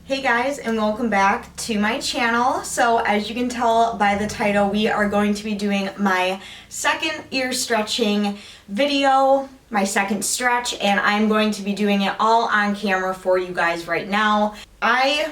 Hey guys, and welcome back to my channel. So as you can tell by the title, we are going to be doing my second ear stretching video, my second stretch, and I'm going to be doing it all on camera for you guys right now. I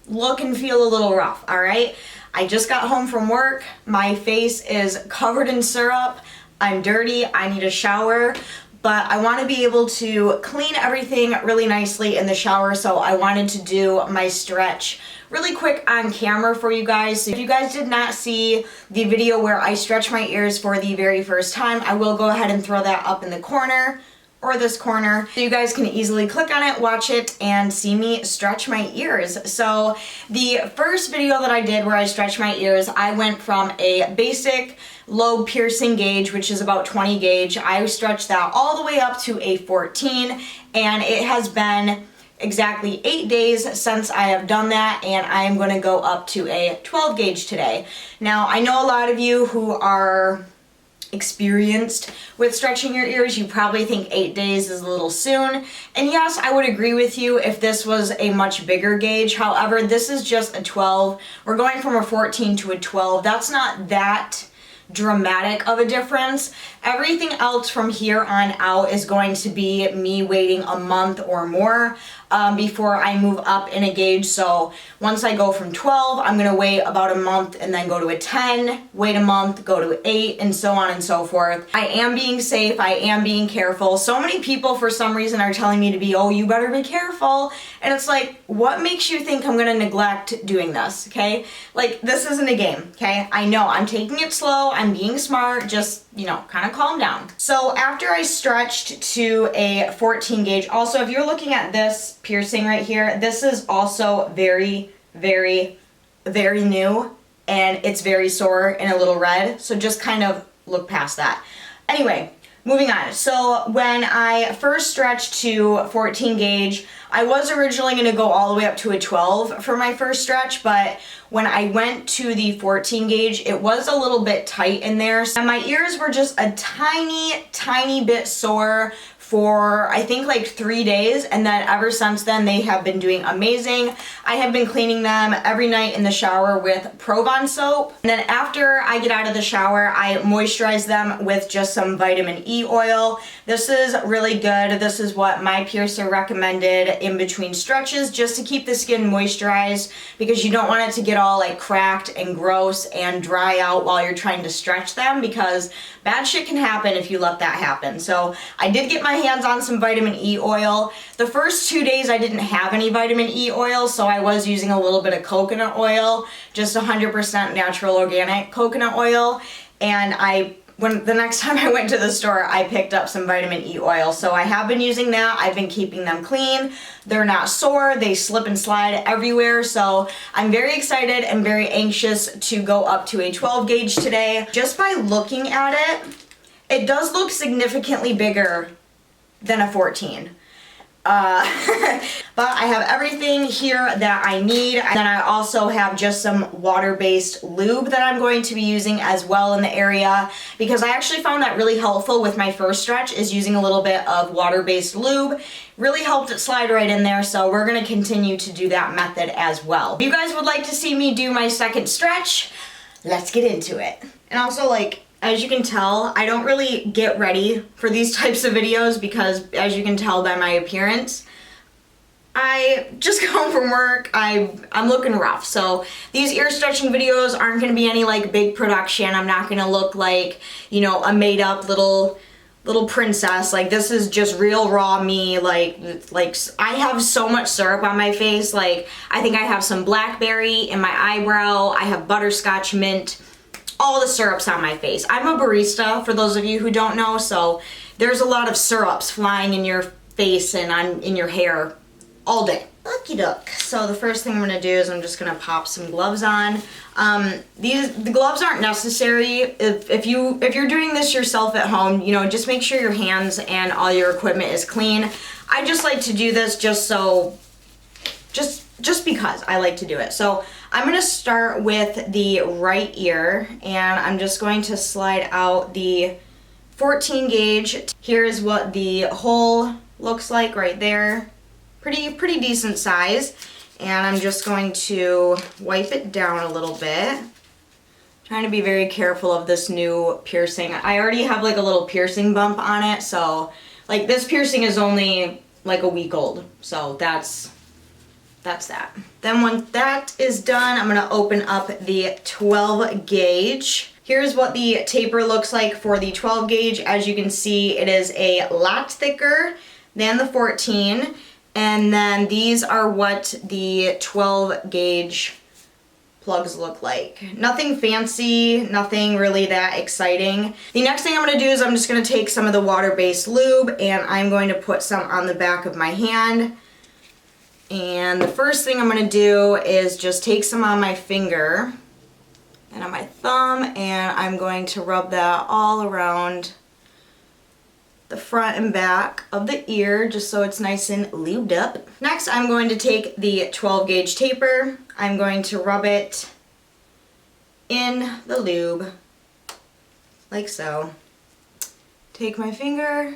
look and feel a little rough, all right? I just got home from work. My face is covered in syrup. I'm dirty. I need a shower. But I want to be able to clean everything really nicely in the shower, so I wanted to do my stretch really quick on camera for you guys. So if you guys did not see the video where I stretch my ears for the very first time, I will go ahead and throw that up in the corner or this corner so you guys can easily click on it, watch it, and see me stretch my ears. So the first video that I did where I stretched my ears, I went from a basic lobe piercing gauge, which is about 20 gauge. I stretched that all the way up to a 14, and it has been exactly 8 days since I have done that, and I am going to go up to a 12 gauge today. Now, I know a lot of you who are experienced with stretching your ears, you probably think 8 days is a little soon. And yes, I would agree with you if this was a much bigger gauge. However, this is just a 12. We're going from a 14 to a 12. That's not that dramatic of a difference. Everything else from here on out is going to be me waiting a month or more before I move up in a gauge. So once I go from 12, I'm gonna wait about a month and then go to a 10, wait a month, go to 8, and so on and so forth. I am being safe, I am being careful. So many people for some reason are telling me to be, oh, you better be careful. And it's like, what makes you think I'm gonna neglect doing this, okay? Like, this isn't a game, okay? I know, I'm taking it slow, I'm being smart, just, you know, kind of calm down. So after I stretched to a 14 gauge, also if you're looking at this piercing right here, this is also very, very, very new, and it's very sore and a little red, so just kind of look past that. Anyway, moving on. So when I first stretched to 14 gauge, I was originally going to go all the way up to a 12 for my first stretch, but when I went to the 14 gauge, it was a little bit tight in there, and my ears were just a tiny, tiny bit sore for I think like 3 days, and then ever since then they have been doing amazing. I have been cleaning them every night in the shower with Provon soap, and then after I get out of the shower I moisturize them with just some vitamin E oil. This is really good. This is what my piercer recommended in between stretches, just to keep the skin moisturized, because you don't want it to get all like cracked and gross and dry out while you're trying to stretch them, because bad shit can happen if you let that happen. So I did get my hands on some vitamin E oil. The first 2 days I didn't have any vitamin E oil, so I was using a little bit of coconut oil, just 100% natural organic coconut oil, and when the next time I went to the store, I picked up some vitamin E oil. So I have been using that. I've been keeping them clean. They're not sore. They slip and slide everywhere. So I'm very excited and very anxious to go up to a 12 gauge today. Just by looking at it, it does look significantly bigger than a 14. But I have everything here that I need. And then I also have just some water-based lube that I'm going to be using as well in the area, because I actually found that really helpful with my first stretch, is using a little bit of water-based lube. Really helped it slide right in there, so we're going to continue to do that method as well. If you guys would like to see me do my second stretch, let's get into it. And also, like, as you can tell, I don't really get ready for these types of videos because, as you can tell by my appearance, I just got home from work. I'm looking rough. So these ear stretching videos aren't going to be any like big production. I'm not going to look like, you know, a made up little princess. Like, this is just real raw me. Like I have so much syrup on my face. Like, I think I have some blackberry in my eyebrow. I have butterscotch mint. All the syrups on my face. I'm a barista, for those of you who don't know, so there's a lot of syrups flying in your face and in your hair all day. Lucky duck. So the first thing I'm gonna do is I'm just gonna pop some gloves on. The gloves aren't necessary if you're doing this yourself at home. You know, just make sure your hands and all your equipment is clean. I just like to do this just because I like to do it. So I'm going to start with the right ear, and I'm just going to slide out the 14 gauge. Here's what the hole looks like right there. Pretty decent size. and I'm just going to wipe it down a little bit. Trying to be very careful of this new piercing. I already have like a little piercing bump on it, so like this piercing is only like a week old, so that's that. Then when that is done, I'm gonna open up the 12 gauge. Here's what the taper looks like for the 12 gauge. As you can see, it is a lot thicker than the 14, and then these are what the 12 gauge plugs look like. Nothing fancy, nothing really that exciting. The next thing I'm gonna do is I'm just gonna take some of the water-based lube and I'm going to put some on the back of my hand. And the first thing I'm gonna do is just take some on my finger and on my thumb, and I'm going to rub that all around the front and back of the ear just so it's nice and lubed up. Next, I'm going to take the 12 gauge taper. I'm going to rub it in the lube like so. Take my finger,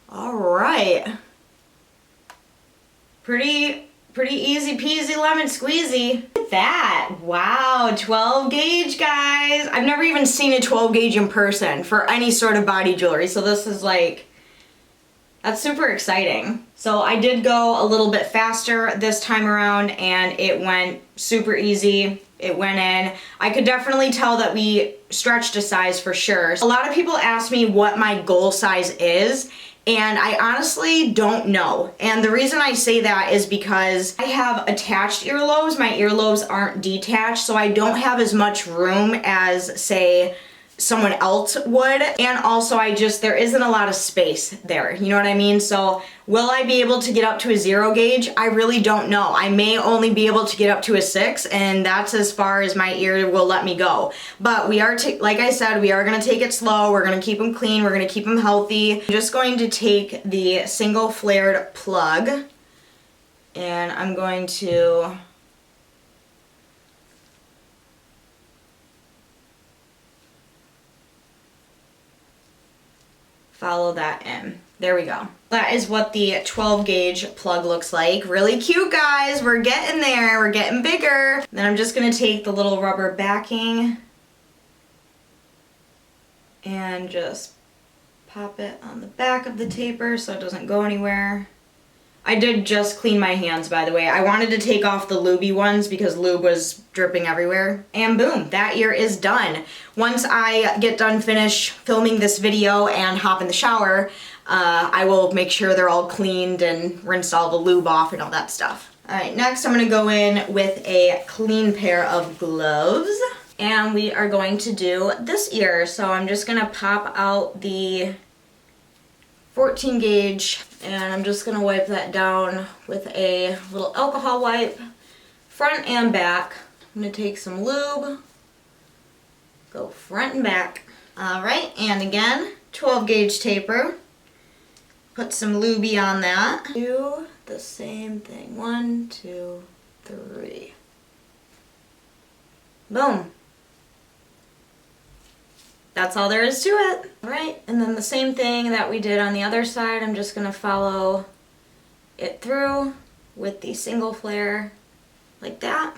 all right. Pretty easy peasy lemon squeezy. Look at that. Wow, 12 gauge, guys. I've never even seen a 12 gauge in person for any sort of body jewelry, so this is like, that's super exciting. So I did go a little bit faster this time around and it went super easy. It went in. I could definitely tell that we stretched a size for sure. A lot of people ask me what my goal size is, and I honestly don't know. And the reason I say that is because I have attached earlobes. My earlobes aren't detached, so I don't have as much room as, say, someone else would. And also there isn't a lot of space there, you know what I mean? So will I be able to get up to a 0 gauge? I really don't know. I may only be able to get up to a 6, and that's as far as my ear will let me go. But we are, like I said, we are gonna take it slow. We're gonna keep them clean. We're gonna keep them healthy. I'm just going to take the single flared plug and I'm going to follow that in. There we go. That is what the 12 gauge plug looks like. Really cute, guys. We're getting there. We're getting bigger. Then I'm just gonna take the little rubber backing and just pop it on the back of the taper so it doesn't go anywhere. I did just clean my hands, by the way. I wanted to take off the lubey ones because lube was dripping everywhere. And boom, that ear is done. Once I get done finish filming this video and hop in the shower, I will make sure they're all cleaned and rinse all the lube off and all that stuff. All right, next I'm gonna go in with a clean pair of gloves. And we are going to do this ear. So I'm just gonna pop out the 14 gauge and I'm just gonna wipe that down with a little alcohol wipe, front and back. I'm gonna take some lube, go front and back. All right, and again, 12 gauge taper. Put some lubey on that. Do the same thing. 1, 2, 3. Boom. That's all there is to it. All right, and then the same thing that we did on the other side, I'm just gonna follow it through with the single flare like that.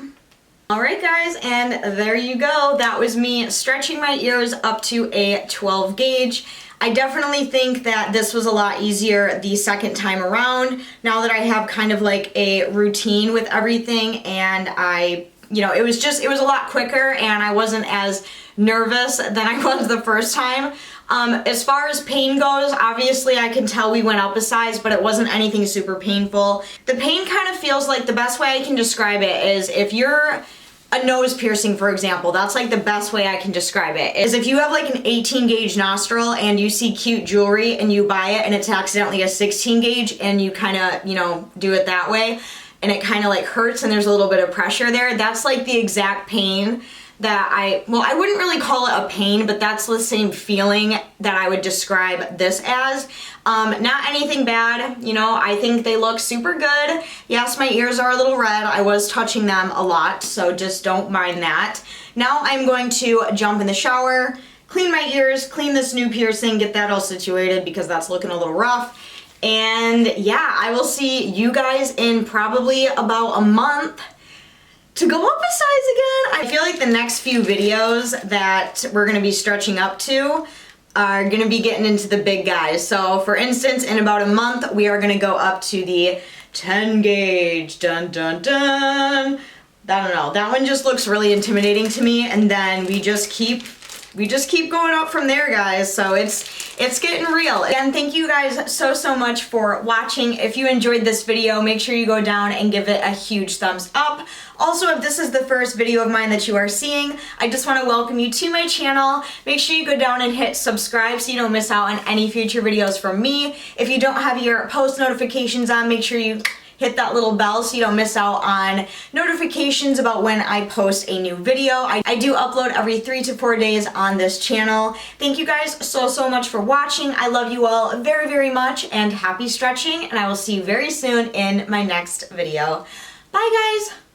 All right, guys, and there you go. That was me stretching my ears up to a 12 gauge. I definitely think that this was a lot easier the second time around, now that I have kind of like a routine with everything, and it was a lot quicker and I wasn't as nervous than I was the first time. As far as pain goes, obviously I can tell we went up a size, but it wasn't anything super painful. The pain kind of feels like, the best way I can describe it is if you're a nose piercing, for example, that's like the best way I can describe it, is if you have like an 18 gauge nostril and you see cute jewelry and you buy it and it's accidentally a 16 gauge and you kind of, do it that way and it kind of like hurts and there's a little bit of pressure there. That's like the exact pain that I wouldn't really call it a pain, but that's the same feeling that I would describe this as. Not anything bad, I think they look super good. Yes, my ears are a little red. I was touching them a lot, so just don't mind that. Now I'm going to jump in the shower, clean my ears, clean this new piercing, get that all situated because that's looking a little rough. And yeah, I will see you guys in probably about a month to go up a size again. I feel like the next few videos that we're gonna be stretching up to are gonna be getting into the big guys. So for instance, in about a month, we are gonna go up to the 10 gauge, dun dun dun. I don't know, that one just looks really intimidating to me, and then we just keep going up from there, guys. So it's getting real. Again, thank you guys so much for watching. If you enjoyed this video, make sure you go down and give it a huge thumbs up. Also, if this is the first video of mine that you are seeing, I just want to welcome you to my channel. Make sure you go down and hit subscribe so you don't miss out on any future videos from me. If you don't have your post notifications on, make sure you hit that little bell so you don't miss out on notifications about when I post a new video. I do upload every 3 to 4 days on this channel. Thank you guys so much for watching. I love you all very much, and happy stretching, and I will see you very soon in my next video. Bye guys!